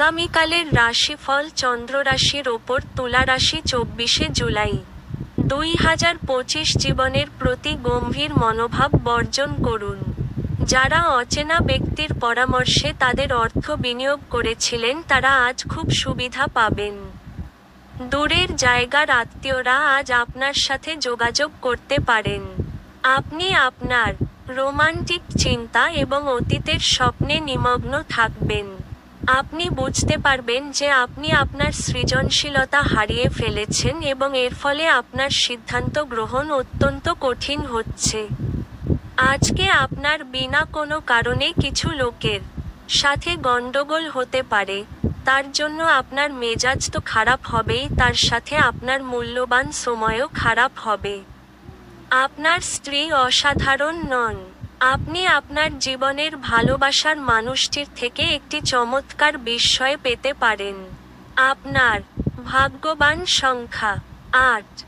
আগামীকালের রাশিফল চন্দ্র রাশির ওপর তুলা রাশি 24শে জুলাই 2025 জীবনের প্রতি গম্ভীর মনোভাব বর্জন করুন। যারা অচেনা ব্যক্তির পরামর্শে তাদের অর্থ বিনিয়োগ করেছিলেন তারা আজ খুব সুবিধা পাবেন। দূরের জায়গার আত্মীয়রা আজ আপনার সাথে যোগাযোগ করতে পারেন। আপনি আপনার রোমান্টিক চিন্তা এবং অতীতের স্বপ্নে নিমগ্ন থাকবেন। আপনি বুঝতে পারবেন যে আপনি আপনার সৃজনশীলতা হারিয়ে ফেলেছেন এবং এর ফলে আপনার সিদ্ধান্ত গ্রহণ অত্যন্ত কঠিন হচ্ছে। আজকে আপনার বিনা কোনো কারণে কিছু লোকের সাথে গন্ডগোল হতে পারে, তার জন্য আপনার মেজাজ তো খারাপ হবেই, তার সাথে আপনার মূল্যবান সময়ও খারাপ হবে। আপনার স্ত্রী অসাধারণ নন। আপনি আপনার জীবনের ভালোবাসার মানুষটির থেকে একটি চমৎকার বিস্ময় পেতে পারেন। আপনার ভাগ্যবান সংখ্যা 8।